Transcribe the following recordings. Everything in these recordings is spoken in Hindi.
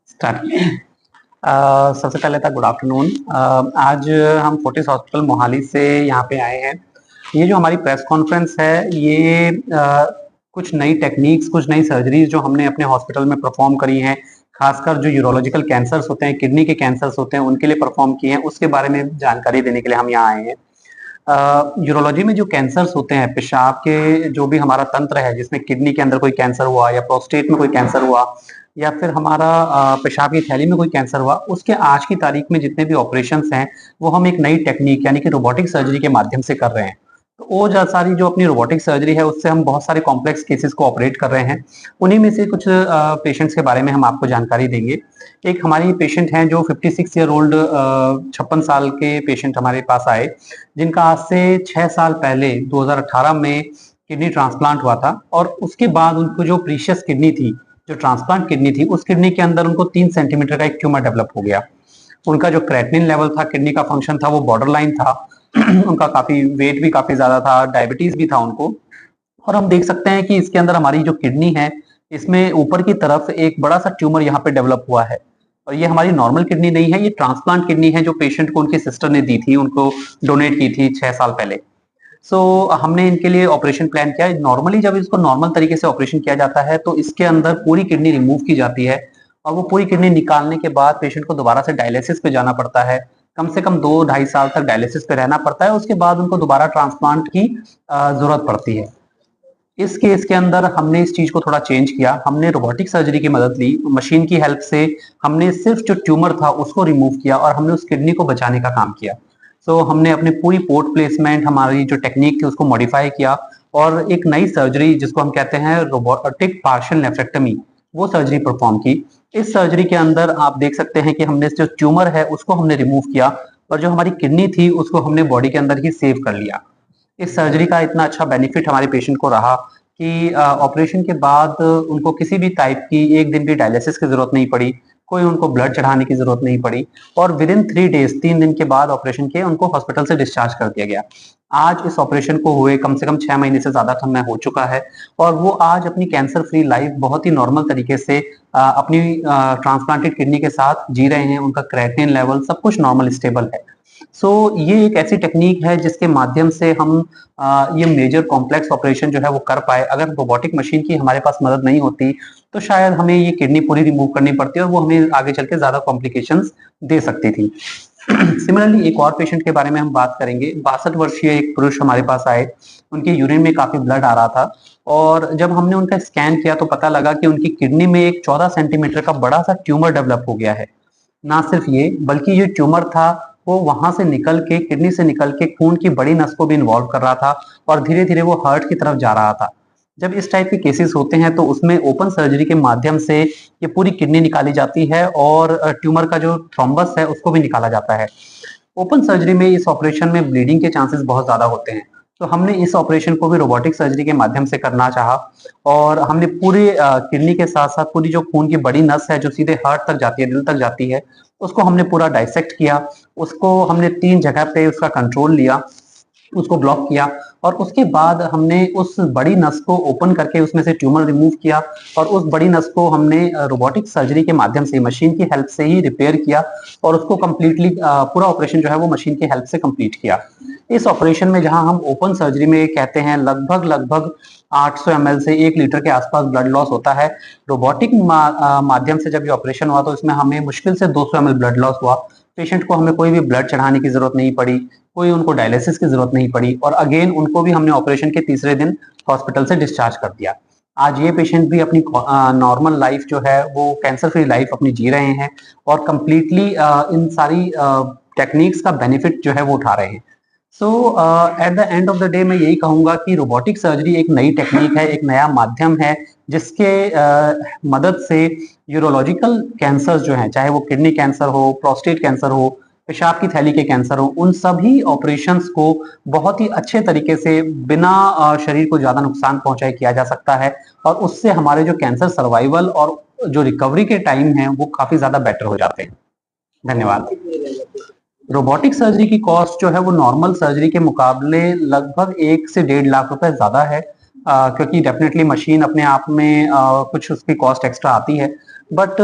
स्टार्ट। सबसे पहले था गुड आफ्टरनून। आज हम फोर्टिस हॉस्पिटल मोहाली से यहाँ पे आए हैं। ये जो हमारी प्रेस कॉन्फ्रेंस है ये कुछ नई टेक्निक्स, कुछ नई सर्जरीज जो हमने अपने हॉस्पिटल में परफॉर्म करी हैं, खासकर जो यूरोलॉजिकल कैंसर्स होते हैं, किडनी के कैंसर्स होते हैं, उनके लिए परफॉर्म किए हैं, उसके बारे में जानकारी देने के लिए हम यहाँ आए हैं। यूरोलॉजी में जो कैंसर्स होते हैं, पेशाब के जो भी हमारा तंत्र है, जिसमें किडनी के अंदर कोई कैंसर हुआ या प्रोस्टेट में कोई कैंसर हुआ या फिर हमारा पेशाब की थैली में कोई कैंसर हुआ, उसके आज की तारीख में जितने भी ऑपरेशंस हैं वो हम एक नई टेक्निक यानी कि रोबोटिक सर्जरी के माध्यम से कर रहे हैं। तो वो जो सारी जो अपनी रोबोटिक सर्जरी है उससे हम बहुत सारे कॉम्प्लेक्स केसेस को ऑपरेट कर रहे हैं। उन्हीं में से कुछ पेशेंट्स के बारे में हम आपको जानकारी देंगे। एक हमारी पेशेंट हैं जो 56 ईयर ओल्ड 56 साल के पेशेंट हमारे पास आए, जिनका आज से 6 साल पहले 2018 में किडनी ट्रांसप्लांट हुआ था और उसके बाद उनको जो प्रीशियस किडनी थी, जो ट्रांसप्लांट किडनी थी, उस किडनी के अंदर उनको 3 सेंटीमीटर का एक ट्यूमर डेवलप हो गया। उनका जो क्रेटनिन लेवल था, किडनी का फंक्शन था, वो बॉर्डर लाइन था। उनका काफी वेट भी काफी ज्यादा था, डायबिटीज भी था उनको। और हम देख सकते हैं कि इसके अंदर हमारी जो किडनी है, इसमें ऊपर की तरफ एक बड़ा सा ट्यूमर यहाँ पे डेवलप हुआ है। और ये हमारी नॉर्मल किडनी नहीं है, ये ट्रांसप्लांट किडनी है जो पेशेंट को उनकी सिस्टर ने दी थी, उनको डोनेट की थी 6 साल पहले। सो हमने इनके लिए ऑपरेशन प्लान किया। नॉर्मली जब इसको नॉर्मल तरीके से ऑपरेशन किया जाता है तो इसके अंदर पूरी किडनी रिमूव की जाती है और वो पूरी किडनी निकालने के बाद पेशेंट को दोबारा से डायलिसिस पे जाना पड़ता है। कम से कम 2-2.5 साल तक डायलिसिस पे रहना पड़ता है। उसके बाद उनको दोबारा ट्रांसप्लांट की जरूरत पड़ती है। इस केस के अंदर हमने इस चीज को थोड़ा चेंज किया। हमने रोबोटिक सर्जरी की मदद ली, मशीन की हेल्प से हमने सिर्फ जो ट्यूमर था उसको रिमूव किया और हमने उस किडनी को बचाने का काम किया। सो हमने अपनी पूरी पोर्ट प्लेसमेंट, हमारी जो टेक्निक थी उसको मॉडिफाई किया और एक नई सर्जरी जिसको हम कहते हैं रोबोटिक पार्शियल नेफ्रेक्टमी, वो सर्जरी परफॉर्म की। इस सर्जरी के अंदर आप देख सकते हैं कि हमने जो ट्यूमर है उसको हमने रिमूव किया और जो हमारी किडनी थी उसको हमने बॉडी के अंदर ही सेव कर लिया। इस सर्जरी का इतना अच्छा बेनिफिट हमारे पेशेंट को रहा कि ऑपरेशन के बाद उनको किसी भी टाइप की एक दिन भी डायलिसिस की जरूरत नहीं पड़ी, कोई उनको ब्लड चढ़ाने की जरूरत नहीं पड़ी और विद इन 3 डेज, 3 दिन के बाद ऑपरेशन के उनको हॉस्पिटल से डिस्चार्ज कर दिया गया। आज इस ऑपरेशन को हुए कम से कम 6 महीने से ज्यादा समय हो चुका है और वो आज अपनी कैंसर फ्री लाइफ बहुत ही नॉर्मल तरीके से अपनी ट्रांसप्लांटेड किडनी के साथ जी रहे हैं। उनका क्रेटिनिन लेवल सब कुछ नॉर्मल स्टेबल है। सो ये एक ऐसी टेक्निक है जिसके माध्यम से हम ये मेजर कॉम्प्लेक्स ऑपरेशन जो है वो कर पाए। अगर रोबोटिक मशीन की हमारे पास मदद नहीं होती तो शायद हमें ये किडनी पूरी रिमूव करनी पड़ती और वो हमें आगे चल के ज्यादा कॉम्प्लिकेशंस दे सकती थी। सिमिलरली एक और पेशेंट के बारे में हम बात करेंगे। 62 वर्षीय एक पुरुष हमारे पास आए। उनके यूरिन में काफी ब्लड आ रहा था और जब हमने उनका स्कैन किया तो पता लगा कि उनकी किडनी में एक 14 सेंटीमीटर का बड़ा सा ट्यूमर डेवलप हो गया है। ना सिर्फ ये, बल्कि ये ट्यूमर था वो वहां से निकल के, किडनी से निकल के खून की बड़ी नस को भी इन्वॉल्व कर रहा था और धीरे धीरे वो हार्ट की तरफ जा रहा था। जब इस टाइप के केसेस होते हैं तो उसमें ओपन सर्जरी के माध्यम से ये पूरी किडनी निकाली जाती है और ट्यूमर का जो थ्रोम्बस है उसको भी निकाला जाता है। ओपन सर्जरी में इस ऑपरेशन में ब्लीडिंग के चांसेस बहुत ज्यादा होते हैं, तो हमने इस ऑपरेशन को भी रोबोटिक सर्जरी के माध्यम से करना चाहा और हमने पूरे किडनी के साथ साथ पूरी जो खून की बड़ी नस है जो सीधे हार्ट तक जाती है, दिल तक जाती है, उसको हमने पूरा डाइसेक्ट किया। उसको हमने 3 जगह पे उसका कंट्रोल लिया, उसको ब्लॉक किया और उसके बाद हमने उस बड़ी नस को ओपन करके उसमें से ट्यूमर रिमूव किया और उस बड़ी नस को हमने रोबोटिक सर्जरी के माध्यम से, मशीन की हेल्प से ही रिपेयर किया और उसको कम्प्लीटली पूरा ऑपरेशन जो है वो मशीन की हेल्प से कंप्लीट किया। इस ऑपरेशन में जहां हम ओपन सर्जरी में कहते हैं लगभग लगभग 800 ml से 1 लीटर के आसपास ब्लड लॉस होता है, रोबोटिक माध्यम से जब ये ऑपरेशन हुआ तो इसमें हमें मुश्किल से 200 ml ब्लड लॉस हुआ। पेशेंट को हमें कोई भी ब्लड चढ़ाने की जरूरत नहीं पड़ी, कोई उनको डायलिसिस की जरूरत नहीं पड़ी और अगेन उनको भी हमने ऑपरेशन के तीसरे दिन हॉस्पिटल से डिस्चार्ज कर दिया। आज ये पेशेंट भी अपनी नॉर्मल लाइफ जो है वो कैंसर फ्री लाइफ अपनी जी रहे हैं और कंप्लीटली इन सारी टेक्निक्स का बेनिफिट जो है वो उठा रहे हैं। So at the end of the day मैं यही कहूंगा कि रोबोटिक सर्जरी एक नई टेक्निक है, एक नया माध्यम है जिसके मदद से यूरोलॉजिकल कैंसर जो हैं, चाहे वो किडनी कैंसर हो, प्रोस्टेट कैंसर हो, पेशाब की थैली के कैंसर हो, उन सभी ऑपरेशंस को बहुत ही अच्छे तरीके से बिना शरीर को ज्यादा नुकसान पहुंचाए किया जा सकता है और उससे हमारे जो कैंसर सर्वाइवल और जो रिकवरी के टाइम है वो काफी ज्यादा बेटर हो जाते हैं। धन्यवाद। रोबोटिक सर्जरी की कॉस्ट जो है वो नॉर्मल सर्जरी के मुकाबले लगभग 1 से 1.5 लाख रुपए ज्यादा है। क्योंकि डेफिनेटली मशीन अपने आप में कुछ उसकी कॉस्ट एक्स्ट्रा आती है। बट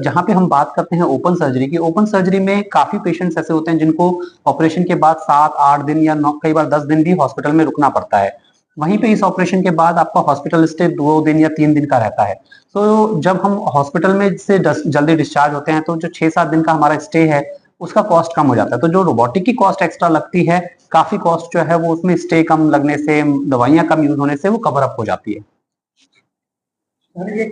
जहाँ पे हम बात करते हैं ओपन सर्जरी की, ओपन सर्जरी में काफ़ी पेशेंट्स ऐसे होते हैं जिनको ऑपरेशन के बाद 7-8 दिन या 9 कई बार 10 दिन भी हॉस्पिटल में रुकना पड़ता है। वहीं पे इस ऑपरेशन के बाद आपका हॉस्पिटल स्टे 2 दिन या 3 दिन का रहता है। तो जब हम हॉस्पिटल में से जल्दी डिस्चार्ज होते हैं तो जो 6-7 दिन का हमारा स्टे है उसका कॉस्ट कम हो जाता है। तो जो रोबोटिक की कॉस्ट एक्स्ट्रा लगती है, काफ़ी कॉस्ट जो है वो उसमें स्टे कम लगने से, दवाइयाँ कम यूज़ होने से वो कवर अप हो जाती है। ये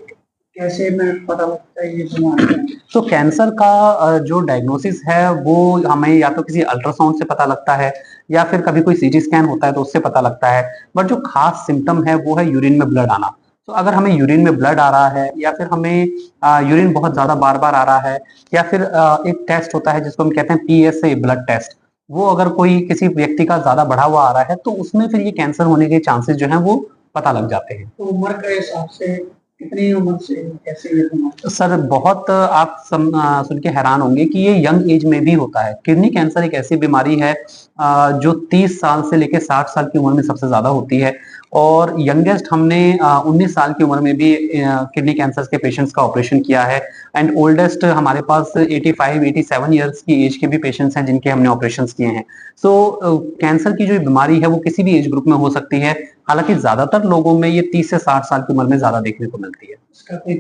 कैसे में पता लगता है ये बीमारी है? तो कैंसर का जो डायग्नोसिस है वो हमें या तो किसी अल्ट्रासाउंड से पता लगता है या फिर कभी कोई सीटी स्कैन होता है तो उससे पता लगता है। बट जो खास सिम्टम है वो है यूरिन में ब्लड आना। तो अगर हमें यूरिन में ब्लड आ रहा है या फिर हमें यूरिन बहुत ज्यादा बार बार आ रहा है या फिर एक टेस्ट होता है जिसको हम कहते हैं PSA ब्लड टेस्ट, वो अगर कोई किसी व्यक्ति का ज्यादा बढ़ा हुआ आ रहा है तो उसमें फिर ये कैंसर होने के चांसेस जो है वो पता लग जाते हैं। तो उम्र के हिसाब से कितनी उम्र से कैसे ये बीमारी? सर बहुत आप सुन के हैरान होंगे कि ये यंग एज में भी होता है। किडनी कैंसर एक ऐसी बीमारी है जो 30 साल से लेकर 60 साल की उम्र में सबसे ज्यादा होती है और यंगेस्ट हमने 19 साल की उम्र में भी किडनी कैंसर के पेशेंट्स का ऑपरेशन किया है। एंड ओल्डेस्ट हमारे पास 85-87 ईयर्स की एज के भी पेशेंट्स हैं जिनके हमने ऑपरेशन किए हैं। सो कैंसर की जो बीमारी है वो किसी भी एज ग्रुप में हो सकती है। हालांकि ज्यादातर लोगों में ये 30 से 60 साल की उम्र में ज्यादा देखने को मिलती है। इसका कोई